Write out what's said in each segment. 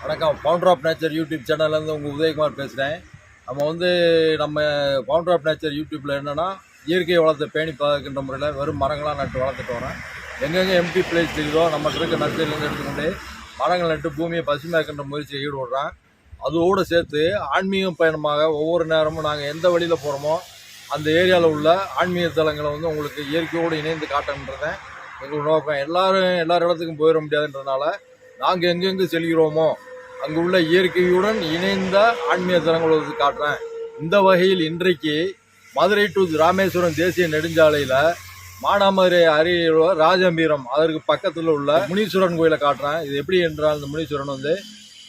வணக்கம். Founder of nature YouTube சேனல்லேருந்து உங்கள் உதயகுமார் பேசுகிறேன். நம்ம ஃபவுண்டர் ஆஃப் நேச்சர் யூடியூப்பில் என்னென்னா, இயற்கை வளத்தை பேணி பாதுகாக்கின்ற முறையில் வெறும் மரங்களாக நட்டு வளர்த்துட்டு வரேன். எங்கெங்கே எம்டி பிளேஸ் தெரியுதோ நம்மகிட்ட இருக்க நர்சரியிலேருந்து எடுத்துக்கொண்டு மரங்கள் நட்டு பூமியை பசுமையாக்கின்ற முயற்சியை ஈடுபடுறேன். அதோடு சேர்த்து ஆன்மீக பயணமாக ஒவ்வொரு நேரமும் நாங்கள் எந்த வழியில் போகிறோமோ அந்த ஏரியாவில் உள்ள ஆன்மீக தலங்களை உங்களுக்கு இயற்கையோடு இணைந்து காட்டுன்றதேன் எங்களோட நோக்கம். எல்லார் இடத்துக்கும் போயிட முடியாதுன்றதுனால நாங்கள் எங்கெங்கு செல்கிறோமோ அங்கு உள்ள இயற்கையுடன் இணைந்த ஆன்மீக தலங்களை காட்டுறேன். இந்த வகையில் இன்றைக்கு மதுரை டு ராமேஸ்வரம் தேசிய நெடுஞ்சாலையில் மானாமதுரை அருகில் ராஜம்பீரம் அதற்கு பக்கத்தில் உள்ள முனீஸ்வரன் கோயிலை காட்டுறேன். இது எப்படி என்றால், இந்த முனீஸ்வரன்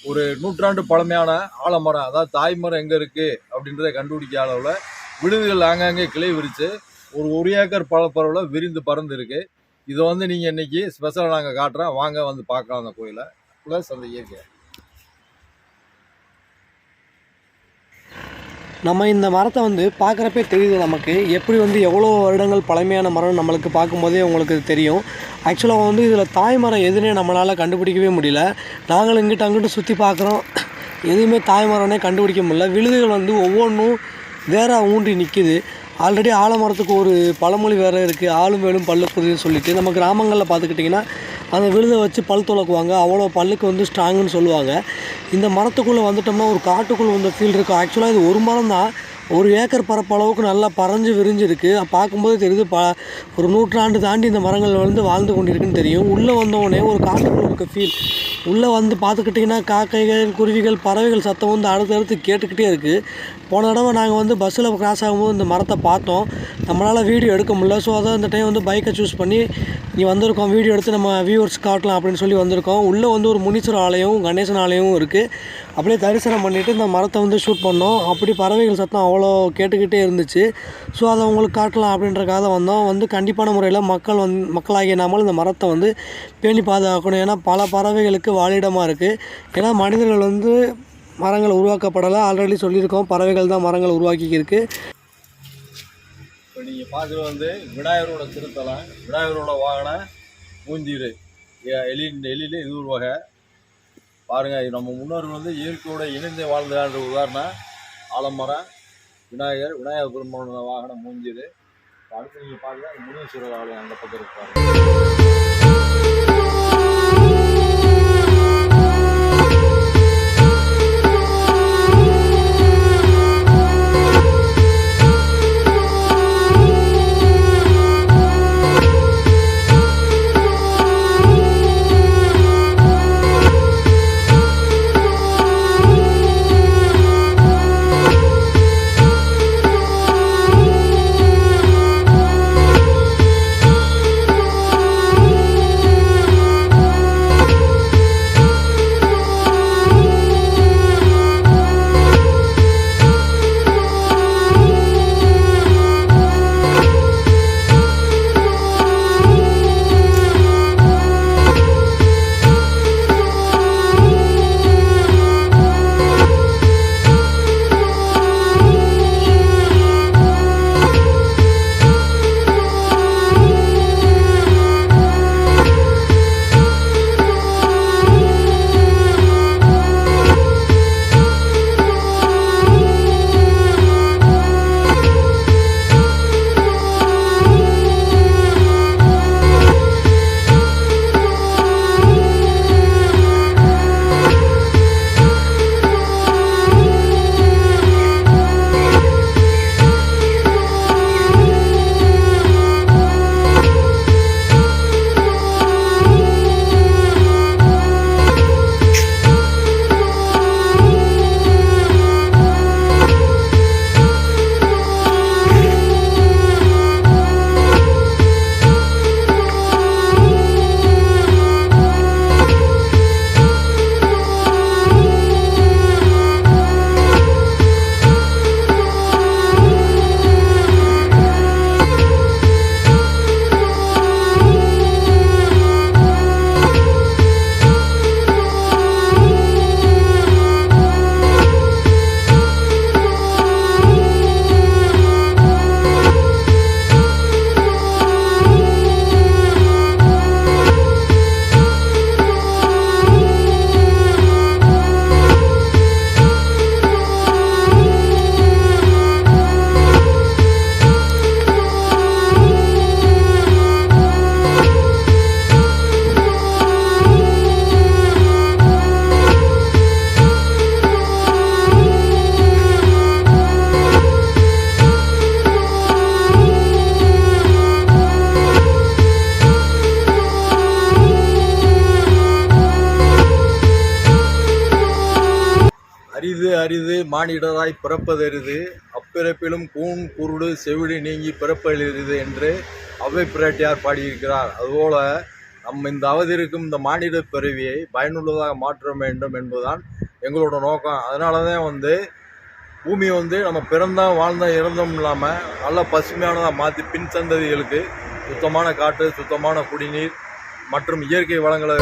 ஒரு 100 ஆண்டு பழமையான ஆலமரம், அதாவது தாய்மரம் எங்கே இருக்குது அப்படின்றத கண்டுபிடிக்க அளவில் விடுதிகள் ஆங்காங்கே கிளை விரித்து ஒரு ஏக்கர் பரப்பளவில் விரிந்து பறந்து இருக்கு. இதை நீங்கள் இன்னைக்கு ஸ்பெஷலாக நாங்கள் காட்டுறேன். வாங்க பார்க்கலாம் அந்த கோயிலை ப்ளஸ் அந்த இயற்கை. நம்ம இந்த மரத்தை பார்க்குறப்பே தெரியுது நமக்கு எப்படி எவ்வளோ வருடங்கள் பழமையான மரம் நம்மளுக்கு பார்க்கும்போதே உங்களுக்கு தெரியும். ஆக்சுவலாக இதில் தாய் மரம் எதுனே நம்மளால் கண்டுபிடிக்கவே முடியல. நாங்களும் இங்கிட்ட அங்கிட்ட சுற்றி பார்க்குறோம், எதுவுமே தாய் மரம்னே கண்டுபிடிக்க முடியல. விழுதுகள் ஒவ்வொன்றும் வேற ஊன்றி நிற்கிது. ஆல்ரெடி ஆலமரத்துக்கு ஒரு பழமொழி வேறு இருக்குது, ஆளும் வேலும் பல்லு புரியுதுன்னு சொல்லிட்டு. நம்ம கிராமங்களில் பார்த்துக்கிட்டிங்கன்னா அந்த விழுதை வச்சு பல் துளக்குவாங்க, அவ்வளோ பல்லுக்கு ஸ்ட்ராங்குன்னு சொல்லுவாங்க. இந்த மரத்துக்குள்ளே வந்துட்டோம்னா ஒரு காட்டுக்குள்ளே ஃபீல் இருக்கும். ஆக்சுவலாக இது ஒரு மரம் தான், 1 ஏக்கர் பரப்பளவுக்கு நல்லா பறஞ்சு விரிஞ்சிருக்கு. பார்க்கும்போது தெரியுது ஒரு 100 ஆண்டு தாண்டி இந்த மரங்கள் வாழ்ந்து கொண்டிருக்குன்னு தெரியும். உள்ளே வந்தவுடனே ஒரு காட்டுக்குள்ளே இருக்க ஃபீல். உள்ளே பார்த்துக்கிட்டிங்கன்னா காக்கைகள், குருவிகள், பறவைகள் சத்தம் அடுத்தடுத்து கேட்டுக்கிட்டே இருக்குது. போன தடவை நாங்கள் பஸ்ஸில் கிராஸ் ஆகும்போது இந்த மரத்தை பார்த்தோம். நம்மளால் வீடியோ எடுக்க முடியல. ஸோ அதான் இந்த டைம் பைக்கை சூஸ் பண்ணி இங்கே வந்திருக்கோம். வீடியோ எடுத்து நம்ம வியூவர்ஸ் காட்டலாம் அப்படின்னு சொல்லி வந்திருக்கோம். உள்ளே ஒரு முனீஸ்வரர் ஆலயம், கணேசன் ஆலயமும் இருக்குது. அப்படியே தரிசனம் பண்ணிவிட்டு இந்த மரத்தை ஷூட் பண்ணோம். அப்படி பறவைகள் சத்தம் அவ்வளோ கேட்டுக்கிட்டே இருந்துச்சு. ஸோ அதை உங்களுக்கு காட்டலாம் அப்படின்றக்காக வந்தோம். கண்டிப்பான முறையில் மக்களாகிய நாமளும் இந்த மரத்தை பேணி பாதுகாக்கணும். ஏன்னா பல பறவைகளுக்கு வாழிடமாக இருக்குது. ஏன்னா மனிதர்கள் மரங்கள் உருவாக்கப்படலை. ஆல்ரெடி சொல்லியிருக்கோம், பறவைகள் தான் மரங்கள் உருவாக்கியிருக்கு. இப்போ நீங்கள் பார்க்குறது விநாயகரோட திருத்தலம், விநாயகரோட வாகனம் மூஞ்சீர் எலியில் இது ஒரு வகை. பாருங்கள், நம்ம முன்னோர்கள் இயற்கையோட இணைந்து வாழ்ந்தான்ற உதாரணம் ஆலமரம், விநாயகர் பெருமானோட வாகனம் மூஞ்சீர். அடுத்து நீங்கள் பார்க்கலாம் முனீஸ்வரர் ஆலயம் அந்த பக்கம் இருப்பாங்க. மானிடராய் பிறப்பதெரிது, அப்பிறப்பிலும் கூன் குருடு செவிடு நீங்கி பிறப்பெரிது என்று அவ்வை பிராட்டியார் பாடியிருக்கிறார். அதுபோல நம்ம இந்த அவதிருக்கும் இந்த மானிட பிறவியை பயனுள்ளதாக மாற்ற வேண்டும் என்பதுதான் எங்களோட நோக்கம். அதனால தான் பூமி நம்ம பிறந்தோம் வாழ்ந்தோம் இறந்தோம் இல்லாமல் நல்ல பசுமையானதாக மாற்றி பின் சந்ததிகளுக்கு சுத்தமான காற்று, சுத்தமான குடிநீர் மற்றும் இயற்கை வளங்களை